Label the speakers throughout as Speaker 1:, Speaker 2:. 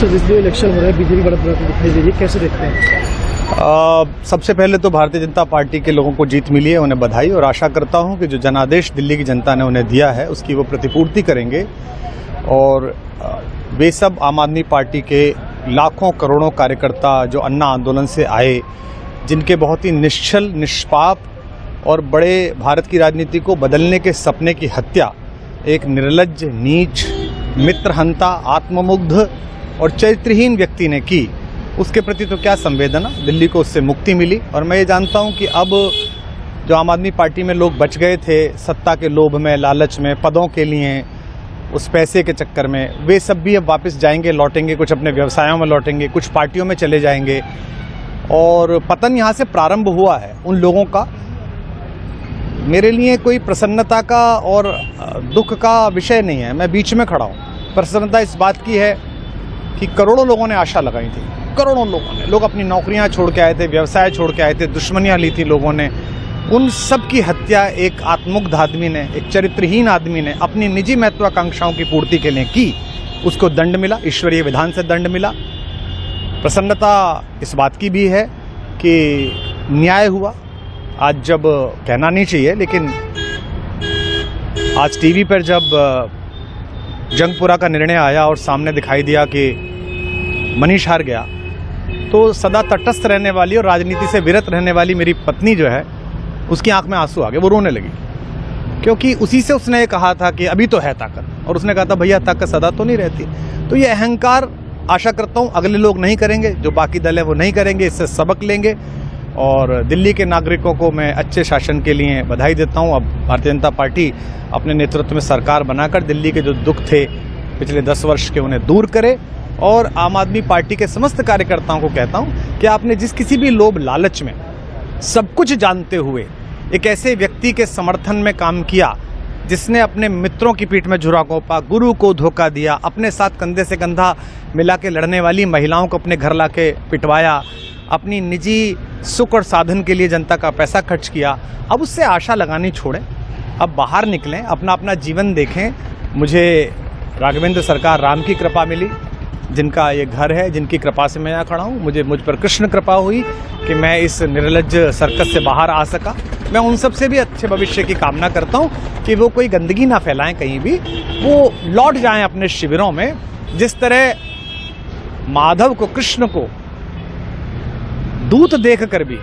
Speaker 1: Sir जिस दिन election हो रहा है बीजेपी बढ़त दिखाई दे रही है, कैसे देखते हैं?
Speaker 2: सबसे पहले तो भारतीय जनता पार्टी के लोगों को जीत मिली है, उन्हें बधाई, और आशा करता हूं कि जो जनादेश दिल्ली की जनता ने उन्हें दिया है उसकी वो प्रतिपूर्ति करेंगे। और वे सब आम आदमी पार्टी के लाखों करोड़ों कार्यकर्ता जो अन्ना आंदोलन से आए, जिनके बहुत ही निश्चल, निष्पाप और बड़े भारत की राजनीति को बदलने के सपने की हत्या एक निर्लज्ज, नीच, मित्रहंता, आत्ममुग्ध और चरित्रहीन व्यक्ति ने की, उसके प्रति तो क्या संवेदना। दिल्ली को उससे मुक्ति मिली। और मैं ये जानता हूं कि अब जो आम आदमी पार्टी में लोग बच गए थे सत्ता के लोभ में, लालच में, पदों के लिए, उस पैसे के चक्कर में, वे सब भी अब वापस जाएंगे, लौटेंगे, कुछ अपने व्यवसायों में लौटेंगे, कुछ पार्टियों में चले जाएंगे। और पतन यहाँ से प्रारंभ हुआ है उन लोगों का। मेरे लिए कोई प्रसन्नता का और दुख का विषय नहीं है, मैं बीच में खड़ा हूँ। प्रसन्नता इस बात की है कि करोड़ों लोगों ने आशा लगाई थी, करोड़ों लोगों ने, लोग अपनी नौकरियां छोड़ के आए थे, व्यवसाय छोड़ के आए थे, दुश्मनियां ली थी लोगों ने, उन सब की हत्या एक आत्ममुग्ध आदमी ने, एक चरित्रहीन आदमी ने अपनी निजी महत्वाकांक्षाओं की पूर्ति के लिए की। उसको दंड मिला, ईश्वरीय विधान से दंड मिला। प्रसन्नता इस बात की भी है कि न्याय हुआ। आज जब कहना नहीं चाहिए, लेकिन आज टीवी पर जब जंगपुरा का निर्णय आया और सामने दिखाई दिया कि मनीष हार गया, तो सदा तटस्थ रहने वाली और राजनीति से विरत रहने वाली मेरी पत्नी जो है, उसकी आंख में आंसू आ गए, वो रोने लगी। क्योंकि उसी से उसने कहा था कि अभी तो है ताकत, और उसने कहा था भैया ताकत सदा तो नहीं रहती। तो ये अहंकार आशा करता हूँ अगले लोग नहीं करेंगे, जो बाकी दल है वो नहीं करेंगे, इससे सबक लेंगे। और दिल्ली के नागरिकों को मैं अच्छे शासन के लिए बधाई देता हूँ। अब भारतीय जनता पार्टी अपने नेतृत्व में सरकार बनाकर दिल्ली के जो दुख थे पिछले 10 वर्ष के, उन्हें दूर करे। और आम आदमी पार्टी के समस्त कार्यकर्ताओं को कहता हूँ कि आपने जिस किसी भी लोभ लालच में, सब कुछ जानते हुए एक ऐसे व्यक्ति के समर्थन में काम किया जिसने अपने मित्रों की पीठ में झुरा घोंपा, गुरु को धोखा दिया, अपने साथ कंधे से कंधा मिला के लड़ने वाली महिलाओं को अपने घर लाके पिटवाया, अपनी निजी सुख और साधन के लिए जनता का पैसा खर्च किया, अब उससे आशा लगानी छोड़ें, अब बाहर निकलें, अपना अपना जीवन देखें। मुझे राघवेंद्र सरकार राम की कृपा मिली, जिनका ये घर है, जिनकी कृपा से मैं यहाँ खड़ा हूँ। मुझ पर कृष्ण कृपा हुई कि मैं इस निर्लज्ज सर्कस से बाहर आ सका। मैं उन सब से भी अच्छे भविष्य की कामना करता हूँ कि वो कोई गंदगी ना फैलाएं कहीं भी, वो लौट जाएं अपने शिविरों में। जिस तरह माधव को, कृष्ण को दूत देखकर भी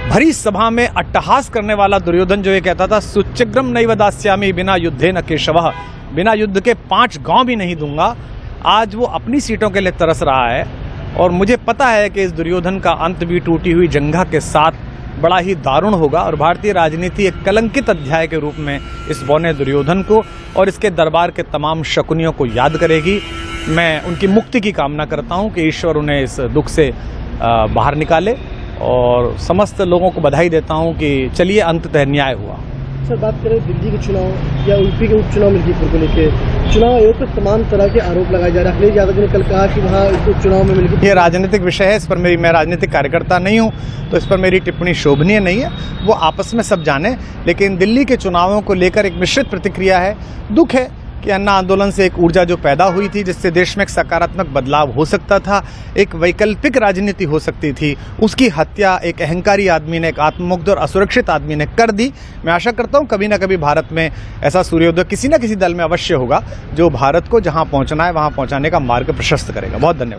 Speaker 2: भरी सभा में अट्टहास करने वाला दुर्योधन जो ये कहता था, सुचिग्रम नैव दास्यामि बिना युद्धे न केशवः, बिना युद्ध के 5 गांव भी नहीं दूंगा, आज वो अपनी सीटों के लिए तरस रहा है। और मुझे पता है कि इस दुर्योधन का अंत भी टूटी हुई जंघा के साथ बड़ा ही दारुण होगा। और भारतीय राजनीति एक कलंकित अध्याय के रूप में इस बौने दुर्योधन को और इसके दरबार के तमाम शकुनियों को याद करेगी। मैं उनकी मुक्ति की कामना करता हूं कि ईश्वर उन्हें इस दुख से बाहर निकाले, और समस्त लोगों को बधाई देता हूं कि चलिए अंततः न्याय हुआ।
Speaker 1: सर बात करें दिल्ली के चुनाव या यूपी के उपचुनाव मिर्जापुर को लेकर, चुनाव आयोग पर तमाम तरह के आरोप लगाए जा रहे हैं। अखिलेश यादव ने कल कहा कि वहाँ उपचुनाव में मिलकर,
Speaker 2: ये राजनीतिक विषय है, इस पर मैं राजनीतिक कार्यकर्ता नहीं हूँ, तो इस पर मेरी टिप्पणी शोभनीय नहीं है, वो आपस में सब जाने। लेकिन दिल्ली के चुनावों को लेकर एक मिश्रित प्रतिक्रिया है। दुख है कि अन्ना आंदोलन से एक ऊर्जा जो पैदा हुई थी, जिससे देश में एक सकारात्मक बदलाव हो सकता था, एक वैकल्पिक राजनीति हो सकती थी, उसकी हत्या एक अहंकारी आदमी ने, एक आत्ममुग्ध और असुरक्षित आदमी ने कर दी। मैं आशा करता हूं कभी ना कभी भारत में ऐसा सूर्योदय किसी न किसी दल में अवश्य होगा, जो भारत को जहां पहुंचना है वहां पहुंचाने का मार्ग प्रशस्त करेगा। बहुत धन्यवाद।